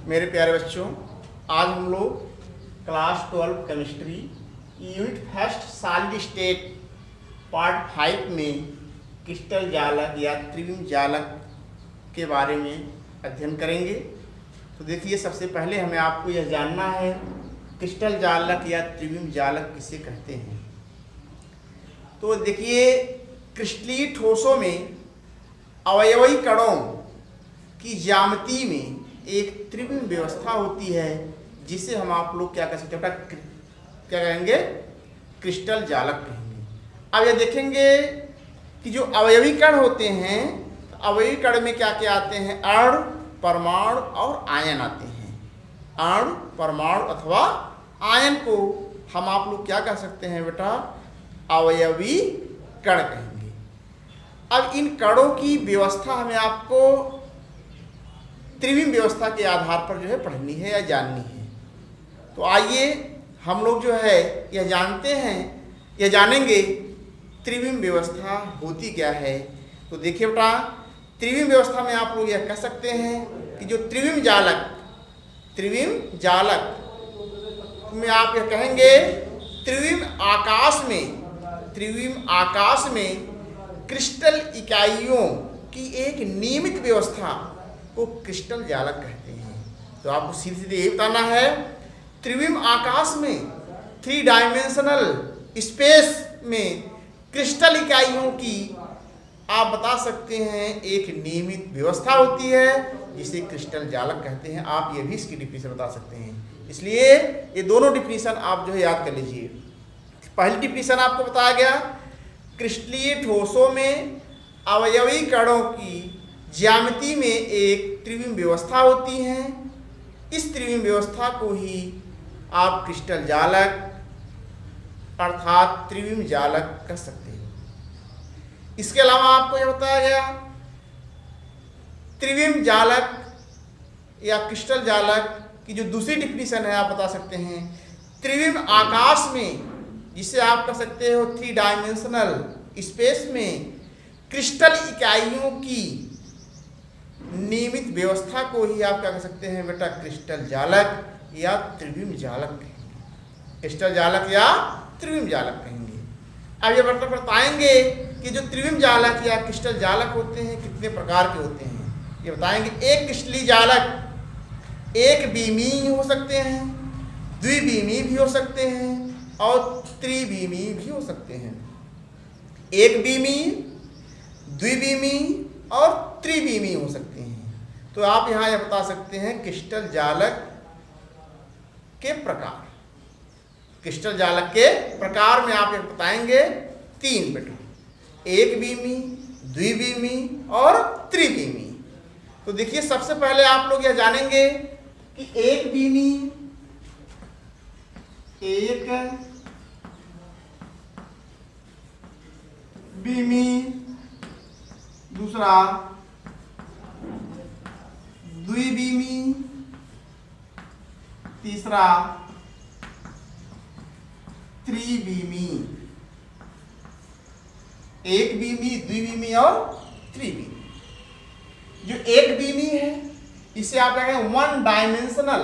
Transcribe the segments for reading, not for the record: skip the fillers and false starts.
मेरे प्यारे बच्चों, आज हम लोग class 12 chemistry unit first solid state part 5 में क्रिस्टल जालक या त्रिविम जालक के बारे में अध्ययन करेंगे। तो देखिए, सबसे पहले हमें आपको यह जानना है क्रिस्टल जालक या त्रिविम जालक किसे कहते हैं। तो देखिए, क्रिस्टलीय ठोसों में अवयवी कणों की ज्यामिति में एक त्रिविम व्यवस्था होती है, जिसे हम आप लोग क्या कह सकते हैं, क्या कहेंगे, क्रिस्टल जालक कहेंगे। अब यह देखेंगे कि जो अवयवी कण होते हैं, अवयवी कण में क्या क्या आते हैं, अणु, परमाणु और आयन आते हैं। अणु, परमाणु अथवा आयन को हम आप लोग क्या कह सकते हैं बेटा, अवयवी कण कहेंगे। अब इन कणों की व्यवस्था हमें आपको त्रिविम व्यवस्था के आधार पर जो है पढ़नी है या जाननी है। तो आइए हम लोग जो है यह जानते हैं, यह जानेंगे त्रिविम व्यवस्था होती क्या है। तो देखिए बेटा, त्रिविम व्यवस्था में आप लोग यह कह सकते हैं कि जो त्रिविम जालक में आप यह कहेंगे, त्रिविम आकाश में क्रिस्टल इकाइयों की एक नियमित व्यवस्था को क्रिस्टल जालक कहते हैं। तो आपको सीधे सीधे ये बताना है, त्रिविम आकाश में 3 डायमेंशनल स्पेस में क्रिस्टल इकाइयों की आप बता सकते हैं एक नियमित व्यवस्था होती है, जिसे क्रिस्टल जालक कहते हैं। आप ये भी इसकी डिफिनीशन बता सकते हैं। इसलिए ये दोनों डिफिनीशन आप जो है याद कर लीजिए। पहली डिफिनीशन आपको बताया गया, क्रिस्टलीय ठोसों में अवयवी कणों की ज्यामिति में एक त्रिविम व्यवस्था होती है। इस त्रिविम व्यवस्था को ही आप क्रिस्टल जालक अर्थात त्रिविम जालक कह सकते हैं। इसके अलावा आपको यह बताया गया, त्रिविम जालक या क्रिस्टल जालक की जो दूसरी डिफिनीशन है आप बता सकते हैं, त्रिविम आकाश में, जिसे आप कह सकते हो 3 डायमेंशनल स्पेस में क्रिस्टल इकाइयों की नियमित व्यवस्था को ही आप क्या कह सकते हैं बेटा, क्रिस्टल जालक या त्रिविम जालक कहेंगे। क्रिस्टल जालक या त्रिविम जालक कहेंगे। अब ये बताएंगे कि जो त्रिविम जालक या क्रिस्टल जालक होते हैं कितने प्रकार के होते हैं, ये बताएंगे। एक क्रिस्टलीय जालक एक बीमी हो सकते हैं, द्विबीमी भी हो सकते हैं और त्रिबीमी भी हो सकते हैं। एक बीमी, द्विबीमी और त्रिबीमी हो सकते हैं। तो आप यहाँ यह बता सकते हैं क्रिस्टल जालक के प्रकार। क्रिस्टल जालक के प्रकार में आप ये बताएंगे 3 बेटा, एक बीमी, द्विबीमी और त्रिबीमी। तो देखिए, सबसे पहले आप लोग यह जानेंगे कि एक बीमी, दूसरा द्विबीमी, तीसरा त्रिबीमी। एक बीमी, द्विबीमी और त्रिबीमी। जो एक बीमी है, इसे आप क्या कहेंगे, 1 डायमेंशनल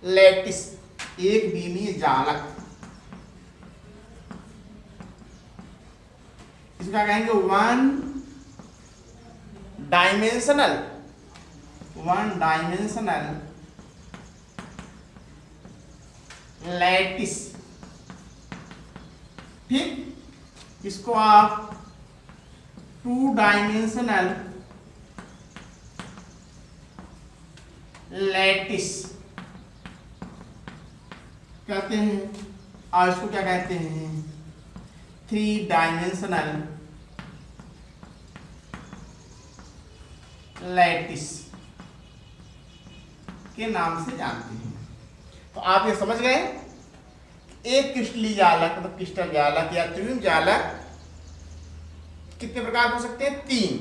लैटिस, एक बीमी जालक। इसका कहेंगे 1 डायमेंशनल लैटिस। ठीक, इसको आप 2 डायमेंशनल लैटिस कहते हैं। और इसको क्या कहते हैं, 3 डायमेंशनल लैटिस के नाम से जानते हैं। तो आप ये समझ गए, एक क्रिस्टलीय जालक मतलब क्रिस्टल जालक या त्रिविम जालक कितने प्रकार हो सकते हैं, 3,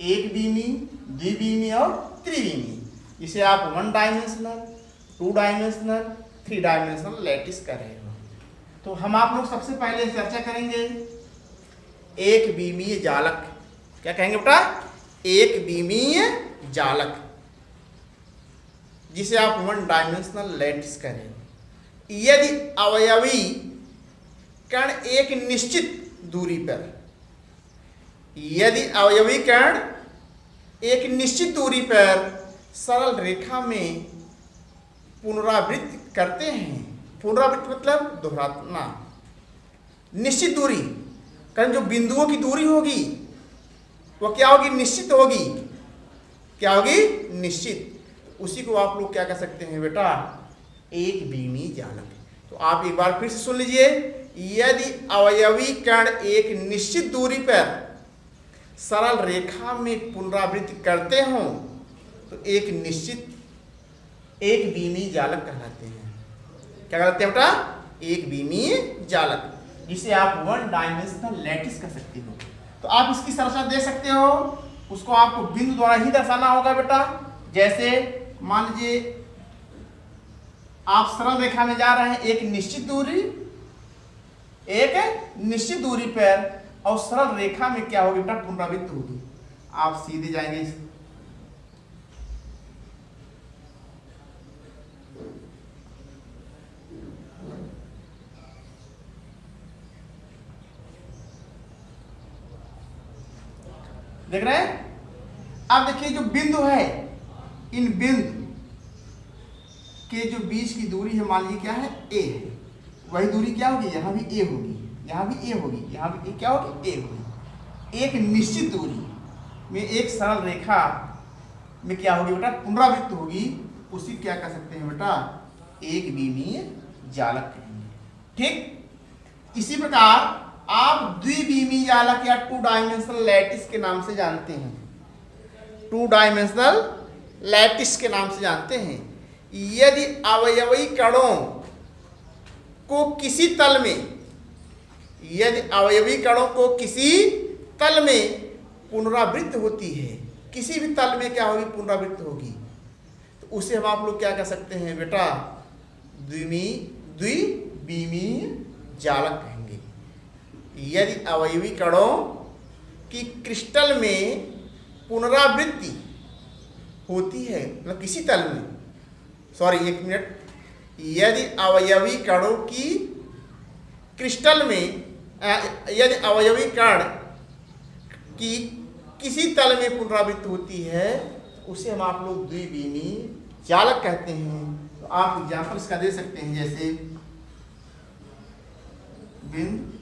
एक बीमी, द्विबीमी और त्रिबीमी, जिसे आप 1 डायमेंशनल, 2 डायमेंशनल, 3 डायमेंशनल लैटिस कर रहे हो। तो हम आप लोग सबसे पहले चर्चा करेंगे एक बीमीय जालक। क्या कहेंगे बेटा, एक बीमीय जालक। जिसे आप वन डायमेंशनल लैटिस कह रहे हो। यदि अवयवी कण एक निश्चित दूरी पर, यदि अवयवी कण एक निश्चित दूरी पर सरल रेखा में पुनरावृत्ति करते हैं, पुनरावृत्ति मतलब दोहराना, निश्चित दूरी कारण जो बिंदुओं की दूरी होगी वो क्या होगी, निश्चित होगी। क्या होगी, निश्चित। उसी को आप लोग क्या कह सकते हैं बेटा, एक बीमी जालक। तो आप एक बार फिर से सुन लीजिए, यदि अवयवी कण एक निश्चित दूरी पर सरल रेखा में पुनरावृत्ति करते हो तो एक निश्चित एक बीमी जालक कहलाते हैं। क्या कहलाते हैं बेटा, एक बीमी जालक, जिसे आप वन डायमेंशनल लैटिस कह सकते हो। तो आप इसकी संरचना दे सकते हो, उसको आपको बिंदु द्वारा ही दर्शाना होगा बेटा। जैसे मान लीजिए आप सरल रेखा में जा रहे हैं एक निश्चित दूरी, एक निश्चित दूरी पर, और सरल रेखा में क्या होगी बेटा, पुनरावृत्ति होगी। आप सीधे जाएंगे देख रहे हैं। अब देखिए जो बिंदु है, इन बिंदु के जो बीच की दूरी है मान लीजिए क्या है, ए है। वही दूरी क्या होगी, यहाँ भी ए होगी, यहाँ भी ए होगी, यहाँ भी क्या होगी, ए होगी। एक निश्चित दूरी में एक सरल रेखा में क्या होगी बेटा, पुनरावृत्ति होगी। उसी क्या कह सकते हैं बेटा, एक बीमीय जालक कहेंगे। ठीक इसी प्रकार आप द्विबीमीय जालक या टू डायमेंशनल लैटिस के नाम से जानते हैं, टू डायमेंशनल लैटिस के नाम से जानते हैं। यदि अवयवी कणों को किसी तल में, यदि अवयवी कणों को किसी तल में पुनरावृत्ति होती है, किसी भी तल में क्या होगी, पुनरावृत्ति होगी, तो उसे हम आप लोग क्या कह सकते हैं बेटा, द्विबीमीय जालक कहेंगे। यदि अवयवी कणों की क्रिस्टल में पुनरावृत्ति होती है, मतलब किसी तल में, सॉरी एक मिनट, यदि अवयवी कणों की क्रिस्टल में, यदि अवयवी कण की किसी तल में पुनरावृत्ति होती है, उसे हम आप लोग द्विबीमीय जालक कहते हैं। तो आप एग्जाम्पल इसका दे सकते हैं, जैसे बिंदु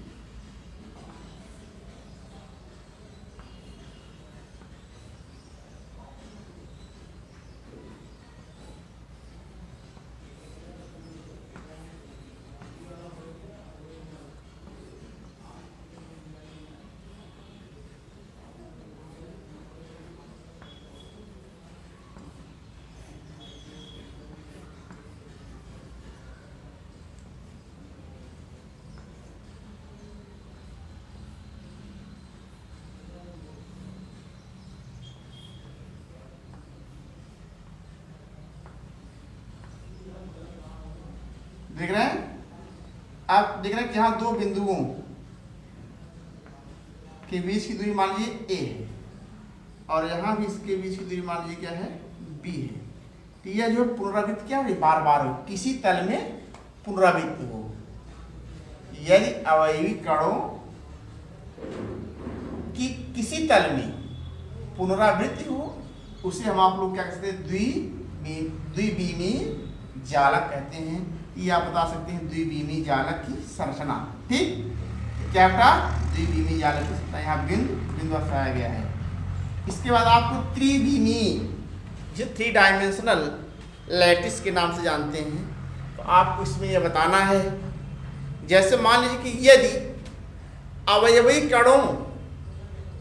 देख रहे हैं, आप देख रहे हैं कि यहाँ दो बिंदुओं के बीच की दूरी मान लीजिए ए है, और यहाँ भी इसके बीच की दूरी मान लीजिए क्या है, बी है। तो यह जो पुनरावृत्ति क्या हो, बार बार हो, किसी तल में पुनरावृत्ति हो। यदि अवयवी कणों की किसी तल में पुनरावृत्ति हो, उसे हम आप लोग क्या कहते हैं, द्विबीमीय जालक कहते हैं। ये आप बता सकते हैं द्विबीमीय जालक की संरचना। ठीक, क्या बेटा, द्विबीमीय जालक की संरचना, यहाँ बिंदु दर्शाया गया है। इसके बाद आपको त्रिबीमीय, जो थ्री डायमेंशनल लैटिस के नाम से जानते हैं, तो आपको इसमें यह बताना है। जैसे मान लीजिए कि यदि अवयवी कणों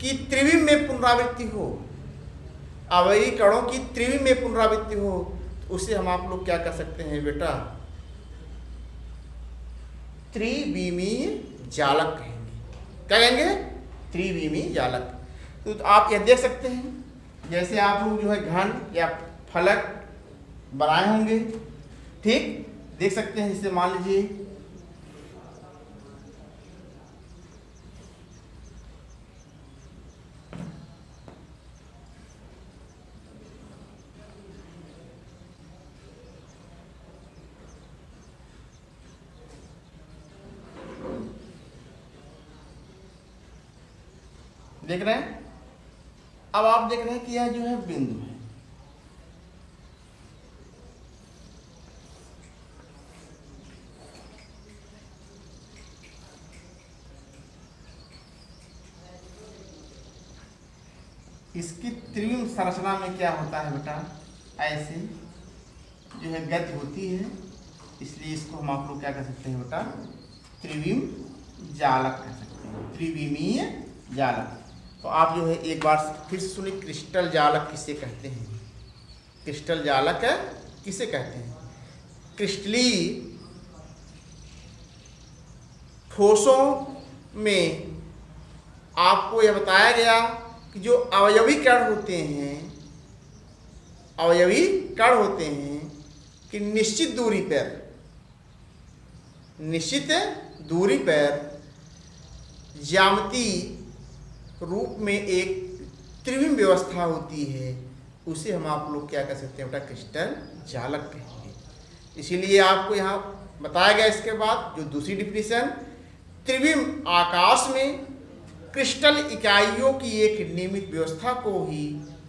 की त्रिविम में पुनरावृत्ति हो, अवयवी कणों की त्रिविम में पुनरावृत्ति हो, तो उसे हम आप लोग क्या कर सकते हैं बेटा, त्रिबीमीय जालक कहेंगे। क्या कहेंगे, त्रिबीमीय जालक। तो आप यह देख सकते हैं, जैसे आप लोग जो है घन या फलक बनाए होंगे, ठीक, देख सकते हैं। जैसे मान लीजिए देख रहे हैं। अब आप देख रहे हैं कि यह जो है बिंदु है, इसकी त्रिविम संरचना में क्या होता है बेटा, ऐसे जो है गति होती है, इसलिए इसको हम आप लोग क्या कह सकते हैं बेटा, त्रिविम जालक कह सकते हैं, त्रिविमीय जालक। तो आप जो है एक बार फिर से सुनिए, क्रिस्टल जालक किसे कहते हैं, क्रिस्टल जालक किसे कहते हैं। क्रिस्टली ठोसों में आपको यह बताया गया कि जो अवयवी कण होते हैं, अवयवी कण होते हैं कि निश्चित दूरी पर ज्यामिति रूप में एक त्रिविम व्यवस्था होती है, उसे हम आप लोग क्या कह सकते हैं बेटा, क्रिस्टल जालक कहेंगे। इसीलिए आपको यहाँ बताया गया इसके बाद जो दूसरी डिफिनीशन, त्रिविम आकाश में क्रिस्टल इकाइयों की एक नियमित व्यवस्था को ही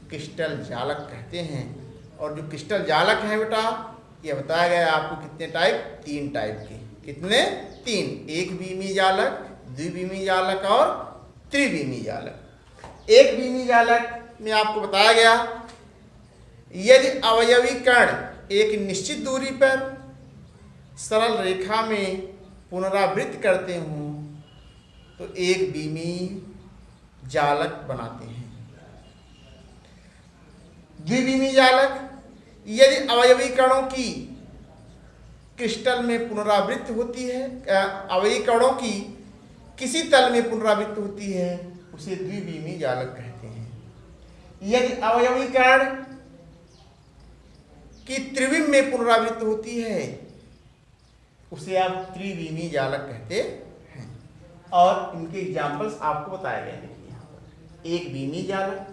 क्रिस्टल जालक कहते हैं। और जो क्रिस्टल जालक हैं बेटा, ये बताया गया आपको कितने टाइप, 3 टाइप के। कितने? 3, एक बीमी जालक, द्विबीमी जालक और त्रिबीमी जालक। एक बीमी जालक में आपको बताया गया यदि अवयवी कण एक निश्चित दूरी पर सरल रेखा में पुनरावृत्त करते हों तो एक बीमी जालक बनाते हैं। द्विबीमी जालक यदि अवयवी कणों की क्रिस्टल में पुनरावृत्ति होती है, अवयवी कणों की किसी तल में पुनरावृत्ति होती है, उसे द्विबीमी जालक कहते हैं। यदि अवयवी कण की त्रिविम में पुनरावृत्ति होती है, उसे आप त्रिबीमी जालक कहते हैं। और इनके एग्जाम्पल्स आपको बताए गए हैं यहाँ पर, एक बीमी जालक,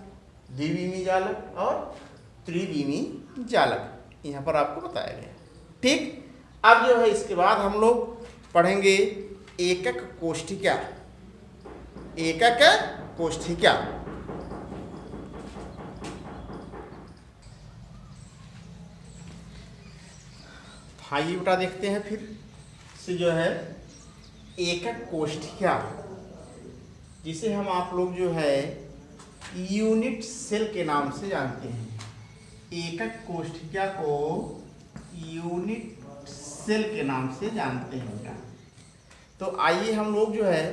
द्विबीमी जालक और त्रिबीमी जालक यहाँ पर आपको बताया गया। ठीक, अब जो है इसके बाद हम लोग पढ़ेंगे एकक कोष्ठिका। एकक कोष्ठिका आइए बेटा देखते हैं फिर से जो है एकक कोष्ठिका, जिसे हम आप लोग जो है यूनिट सेल के नाम से जानते हैं। एकक कोष्ठिका को यूनिट सेल के नाम से जानते हैं बेटा। तो आइए हम लोग जो है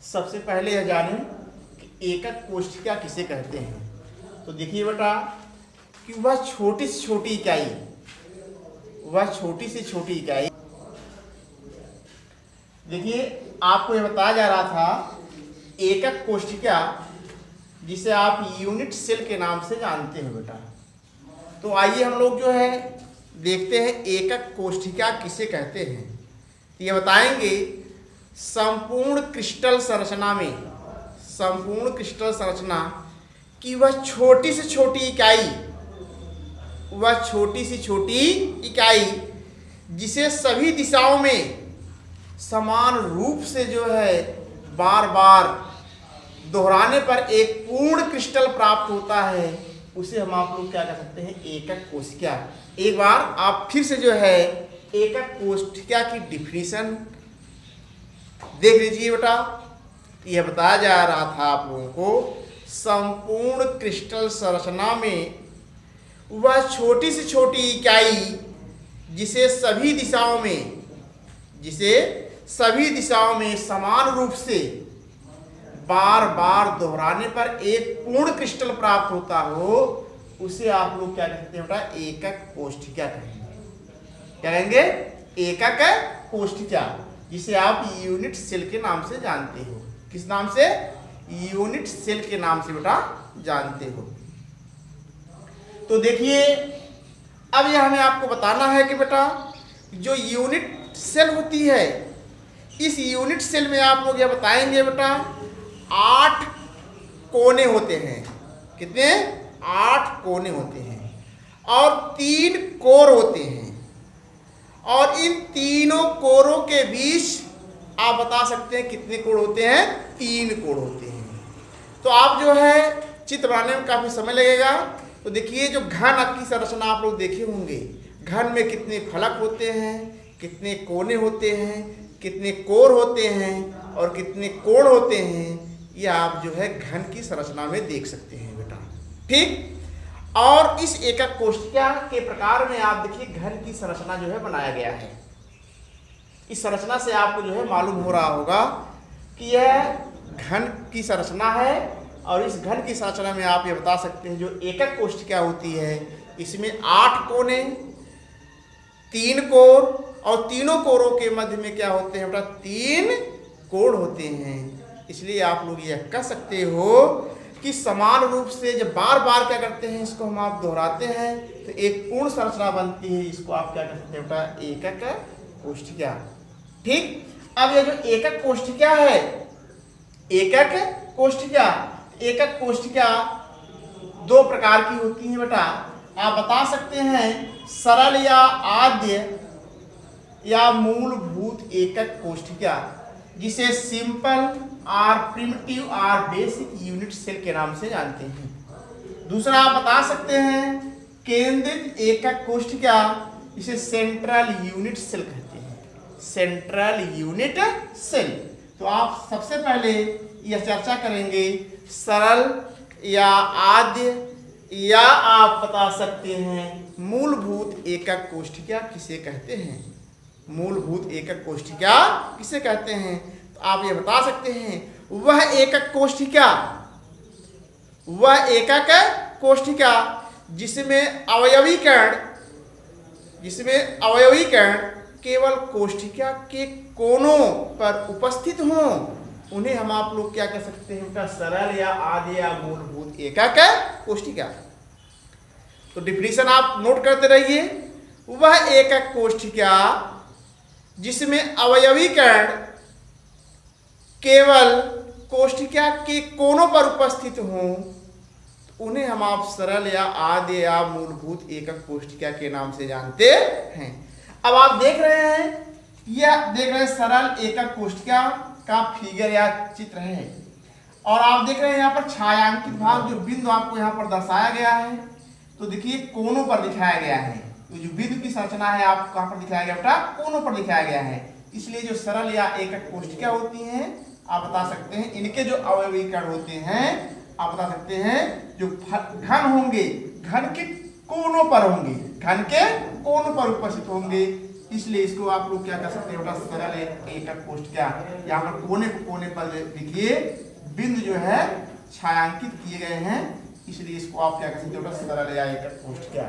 सबसे पहले यह जानें कि एकक कोष्ठिका किसे कहते हैं। तो देखिए बेटा कि वह छोटी से छोटी इकाई, वह छोटी से छोटी इकाई, देखिए आपको यह बताया जा रहा था एकक कोष्ठिका जिसे आप यूनिट सेल के नाम से जानते हैं बेटा। तो आइए हम लोग जो है देखते हैं एकक कोष्ठिका किसे कहते हैं। तो ये बताएंगे संपूर्ण क्रिस्टल संरचना में, संपूर्ण क्रिस्टल संरचना की वह छोटी से छोटी इकाई, वह छोटी से छोटी इकाई जिसे सभी दिशाओं में समान रूप से जो है बार बार दोहराने पर एक पूर्ण क्रिस्टल प्राप्त होता है, उसे हम आप लोग क्या कह सकते हैं, एकक कोशिका। एक बार आप फिर से जो है एकक कोशिका की डिफिनीशन देख लीजिए बेटा। यह बताया जा रहा था आप लोगों को संपूर्ण क्रिस्टल संरचना में वह छोटी से छोटी इकाई जिसे सभी दिशाओं में समान रूप से बार बार दोहराने पर एक पूर्ण क्रिस्टल प्राप्त होता हो, उसे आप लोग क्या कहते हैं बेटा, एकक कोष्ठिका कहेंगे। क्या कहेंगे? एकक कोष्ठिका, जिसे आप यूनिट सेल के नाम से जानते हो। किस नाम से? यूनिट सेल के नाम से बेटा जानते हो। तो देखिए अब यह हमें आपको बताना है कि बेटा जो यूनिट सेल होती है, इस यूनिट सेल में आप लोग यह बताएंगे बेटा 8 कोने होते हैं। कितने? 8 कोने होते हैं और 3 कोर होते हैं, और इन तीनों कोरों के बीच आप बता सकते हैं कितने कोण होते हैं? 3 कोण होते हैं। तो आप जो है चित्र बनाने में काफ़ी समय लगेगा। तो देखिए जो घन की संरचना आप लोग देखे होंगे, घन में कितने फलक होते हैं, कितने कोने होते हैं, कितने कोर होते हैं और कितने कोण होते हैं, ये आप जो है घन की संरचना में देख सकते हैं बेटा। ठीक, और इस एकक कोष्ठिका के प्रकार में आप देखिए घन की संरचना जो है बनाया गया है। इस संरचना से आपको जो है मालूम हो रहा होगा कि यह घन की संरचना है। और इस घन की संरचना में आप ये बता सकते हैं जो एकक कोष्ठिका होती है इसमें 8 कोने, 3 कोर और तीनों कोरों के मध्य में क्या होते हैं बेटा, 3 कोण होते हैं। इसलिए आप लोग यह कह सकते हो कि समान रूप से जब बार बार क्या करते हैं, इसको हम आप दोहराते हैं तो एक पूर्ण संरचना बनती है। इसको आप क्या कर सकते हैं बेटा, एकक कोष्ठिका। ठीक, अब यह जो एकक कोष्ठिका है, एकक कोष्ठिका 2 प्रकार की होती है बेटा। आप बता सकते हैं सरल या आद्य या मूलभूत एकक कोष्ठिका, जिसे सिंपल और प्रिमिटिव और बेसिक यूनिट सेल के नाम से जानते हैं। दूसरा आप बता सकते हैं केंद्रित एकक कोष्ठिका, जिसे सेंट्रल यूनिट सेल कहते हैं, सेंट्रल यूनिट सेल। तो आप सबसे पहले यह चर्चा करेंगे सरल या आद्य या आप बता सकते हैं मूलभूत एकक कोष्ठिका किसे कहते हैं, मूलभूत एकक कोष्ठिका किसे कहते हैं। तो आप ये बता सकते हैं वह एकक कोष्ठिका जिसमें अवयवीकरण केवल कोष्ठिका के कोनों पर उपस्थित हों, उन्हें हम आप लोग क्या कह सकते हैं उनका सरल या आद्य या मूलभूत एकक कोष्ठिका। तो डिफिनीशन आप नोट करते रहिए। वह एकक कोष्ठिका जिसमें अवयवीकरण केवल कोष्ठिका के कोनों पर उपस्थित हों, उन्हें हम आप सरल या आद्य या मूलभूत एकक कोष्ठिका के नाम से जानते हैं। अब आप देख रहे हैं सरल एकक कोष्ठिका का फिगर या चित्र है, और आप देख रहे हैं यहाँ पर छायांकित भाग जो बिंदु आपको यहाँ पर दर्शाया गया है। तो देखिए कोनों पर दिखाया गया है, तो जो बिंदु की संरचना है आपको कहाँ पर दिखाया गया बेटा, कोनों पर दिखाया गया है। इसलिए जो सरल या एकक कोष्ठिका होती हैं आप बता सकते हैं इनके जो अवयवीकरण होते हैं आप बता सकते हैं जो घन होंगे, घन के कोनों पर होंगे, घन के कोनों पर उपस्थित होंगे। इसलिए इसको आप लोग क्या कर सकते हैं बेटा, सरल एकक कोष्ठिका। यहाँ पर कोने पर देखिए बिंदु जो है छायांकित किए गए हैं, इसलिए इसको आप क्या कर सकते हैं बेटा, सरल या एकक कोष्ठिका।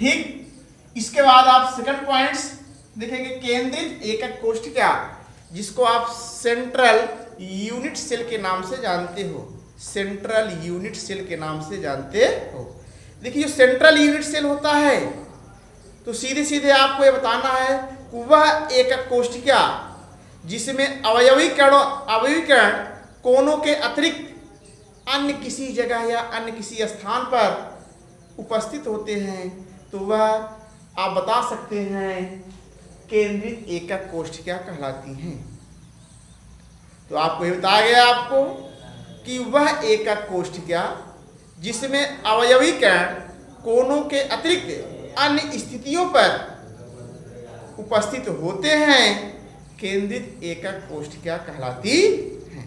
ठीक, इसके बाद आप सेकंड पॉइंट्स देखेंगे केंद्रित एकक कोष्ठिका, जिसको आप सेंट्रल यूनिट सेल के नाम से जानते हो, सेंट्रल यूनिट सेल के नाम से जानते हो। देखिए जो सेंट्रल यूनिट सेल होता है तो सीधे सीधे आपको ये बताना है वह एकक कोष्ठिका जिसमें अवयवीकरण कोनों के अतिरिक्त अन्य किसी जगह या अन्य किसी स्थान पर उपस्थित होते हैं, तो वह आप बता सकते हैं केंद्रित एकक कोष्ठिका कहलाती हैं। तो आपको ये बताया गया आपको कि वह एकक कोष्ठिका जिसमें अवयवीकरण कोनों के अतिरिक्त अन्य स्थितियों पर उपस्थित होते हैं केंद्रित एकक कोष्ठिका कहलाती हैं।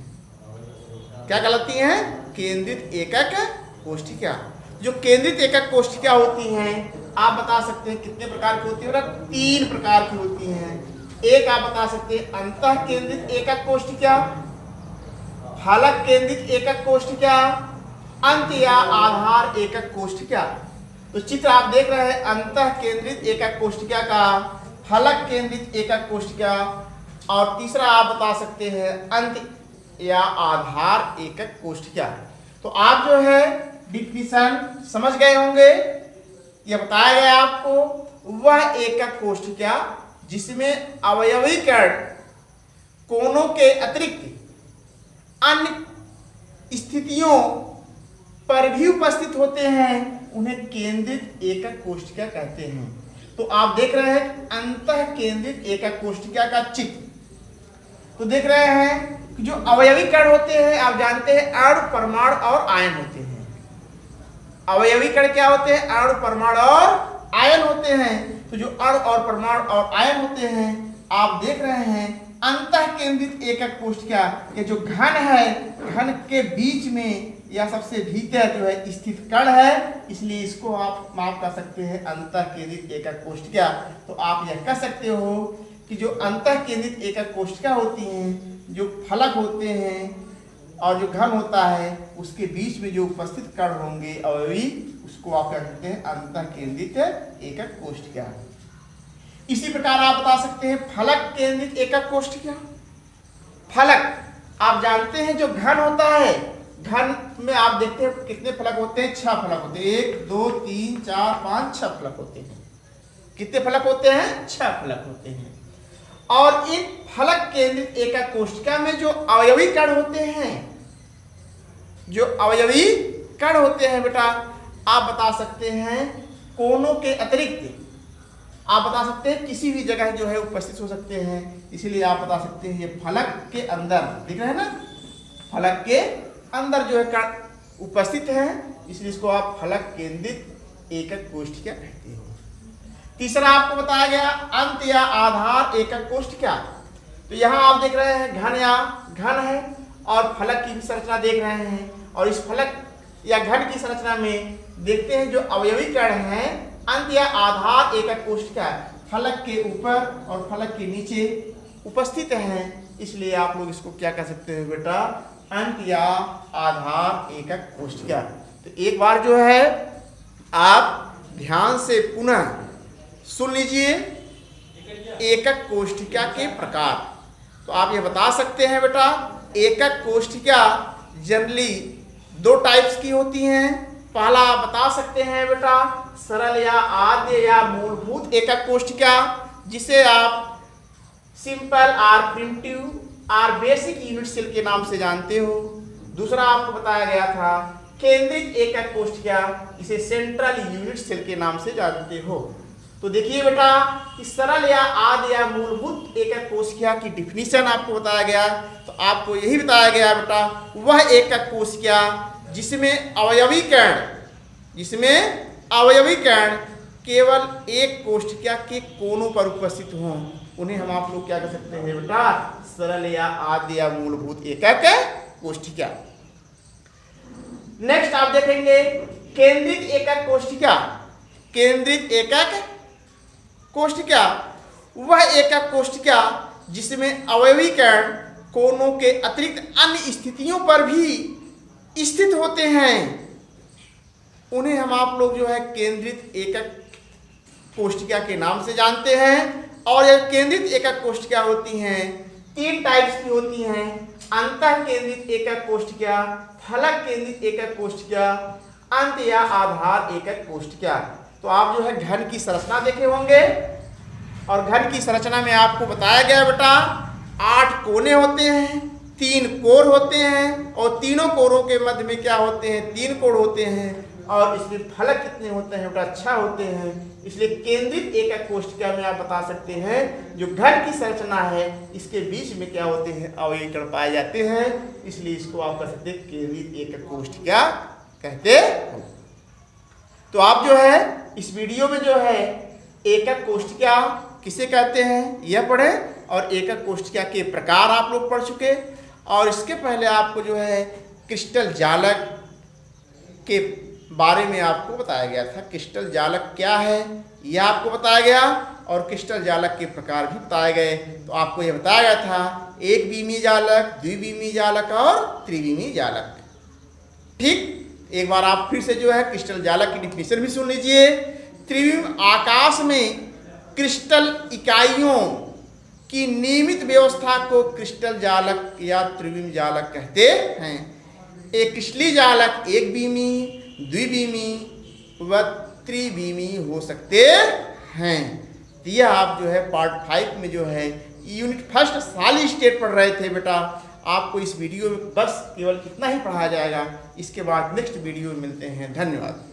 क्या कहलाती हैं? केंद्रित एकक कोष्ठिका। जो केंद्रित एकक कोष्ठिका होती हैं आप बता सकते हैं कितने प्रकार की होती है? 3 प्रकार की होती हैं। एक आप बता सकते हैं अंतः केंद्रित एकक कोष्ठिका, फलक केंद्रित एकक कोष्ठिका, अंत या आधार एकक कोष्ठिका। तो चित्र आप देख रहे हैं अंतः केंद्रित एकक कोष्ठिका का, फलक केंद्रित एकक कोष्ठिका, और तीसरा आप बता सकते हैं अंत या आधार एकक कोष्ठिका। तो आप जो है डिफिनीशन समझ गए होंगे। यह बताया गया आपको वह एकक कोष्ठिका जिसमें अवयवीकरण कोनों के अतिरिक्त अन्य स्थितियों पर भी उपस्थित होते हैं, उन्हें केंद्रित एकक कोष्ठिका कहते हैं। तो आप देख रहे हैं अंतः केंद्रित एकक कोष्ठिका का चित्र। तो देख रहे हैं जो अवयवी कण होते हैं आप जानते हैं अणु, परमाणु और आयन होते हैं। अवयवी कण क्या होते हैं? अणु, परमाणु और आयन होते हैं। तो जो अणु और परमाणु और आयन होते हैं आप देख रहे हैं अंतः केंद्रित एकक कोशिका, ये जो घन है, घन के बीच में या सबसे भीतर जो है स्थित कण है, इसलिए इसको आप माफ कर सकते हैं अंतः केंद्रित एकक कोशिका। तो आप यह कह सकते हो कि जो अंतः केंद्रित एकक कोशिका होती हैं, जो फलक होते हैं और जो घन होता है उसके बीच में जो उपस्थित कण होंगे अवयवी, उसको आप क्या कहते हैं? अंतः केंद्रित एकक कोशिका। इसी प्रकार आप बता सकते हैं फलक केंद्रित एकक कोशिका। फलक आप जानते हैं जो घन होता है, घन में आप देखते हैं कितने फलक होते हैं? 6 फलक होते हैं। 1 2 3 4 5 6 फलक होते हैं। कितने फलक होते हैं? 6 फलक होते हैं। और इन फलक केंद्रित एकक कोशिका में जो अवयवी कण होते हैं, जो अवयवी कण होते हैं बेटा, आप बता सकते हैं कोनों के अतिरिक्त आप बता सकते हैं किसी भी जगह जो है उपस्थित हो सकते हैं। इसीलिए आप बता सकते हैं ये फलक के अंदर, दिख रहे हैं ना, फलक के अंदर जो है कण उपस्थित है, इसलिए इसको आप फलक केंद्रित एकक कोशिका कहते हो। तीसरा आपको बताया गया अंत या आधार एकक कोशिका। तो यहाँ आप देख रहे हैं घन या घन है और फलक की भी संरचना देख रहे हैं, और इस फलक या घन की संरचना में देखते हैं जो अवयवी कण हैं अंत या आधार एकक कोशिका फलक के ऊपर और फलक के नीचे उपस्थित हैं। इसलिए आप लोग इसको क्या कह सकते हैं बेटा? अंत या आधार एकक कोशिका। तो एक बार जो है आप ध्यान से पुनः सुन लीजिए एकक कोशिका के प्रकार। तो आप ये बता सकते हैं बेटा एकक कोशिका जनरली 2 टाइप्स की होती हैं। पहला आप बता सकते हैं बेटा सरल या आद्य या मूलभूत एकक कोशिका, जिसे आप सिंपल और प्रिमिटिव और बेसिक यूनिट सेल के नाम से जानते हो। दूसरा आपको बताया गया था केंद्रित एकक कोशिका, इसे सेंट्रल यूनिट सेल के नाम से जानते हो। तो देखिए बेटा कि सरल या आद्य या मूलभूत एकक कोशिका की डिफिनीशन आपको बताया गया। तो आपको यही बताया गया बेटा वह एकक कोशिका जिसमें अवयवी कण केवल एक कोशिका के कोनों पर उपस्थित हों, उन्हें हम आप लोग क्या कर सकते हैं बेटा? सरल या आद्य या मूलभूत एकक कोशिका। नेक्स्ट आप देखेंगे केंद्रित एकक कोशिका। केंद्रित एकक कोशिका वह एकक कोशिका जिसमें अवयवी कण कोनों के अतिरिक्त अन्य स्थितियों पर भी स्थित होते हैं, उन्हें हम आप लोग जो है केंद्रित एकक कोशिका के नाम से जानते हैं। और यह केंद्रित एकक कोशिका होती हैं 3 टाइप्स की होती हैं: अंतः केंद्रित एकक कोशिका, फलक केंद्रित एकक कोशिका, अंत या आधार एकक कोशिका। तो आप जो है घन की संरचना देखे होंगे, और घन की संरचना में आपको बताया गया बेटा 8 कोने होते हैं, 3 कोर होते हैं, और तीनों कोरों के मध्य में क्या होते हैं? 3 कोण होते हैं। और इसमें फलक कितने होते हैं बेटा? 6 होते हैं। इसलिए केंद्रित एकक कोशिका में आप बता सकते हैं जो घन की संरचना है इसके बीच में क्या होते हैं? अवयवी कण पाए जाते हैं, इसलिए इसको आप कह सकते हैं केंद्रित एकक कोशिका कहते हैं। तो आप जो है इस वीडियो में जो है एकक कोशिका किसे कहते हैं यह पढ़े, और एकक कोशिका के प्रकार आप लोग पढ़ चुके। और इसके पहले आपको जो है क्रिस्टल जालक के बारे में आपको बताया गया था। क्रिस्टल जालक क्या है यह आपको बताया गया, और क्रिस्टल जालक के प्रकार भी बताए गए। तो आपको यह बताया गया था एक बीमीय जालक, द्विबीमीय जालक और त्रिबीमीय जालक। ठीक, एक बार आप फिर से जो है क्रिस्टल जालक की डिफिनीशन भी सुन लीजिए। त्रिविम आकाश में क्रिस्टल इकाइयों की नियमित व्यवस्था को क्रिस्टल जालक या त्रिविम जालक कहते हैं। एक क्रिस्टलीय जालक एक बीमी, द्विबीमी व त्रिबीमी हो सकते हैं। तो यह आप जो है पार्ट 5 में जो है यूनिट 1 सॉलिड स्टेट पढ़ रहे थे बेटा। आपको इस वीडियो में बस केवल इतना ही पढ़ाया जाएगा। इसके बाद नेक्स्ट वीडियो में मिलते हैं। धन्यवाद।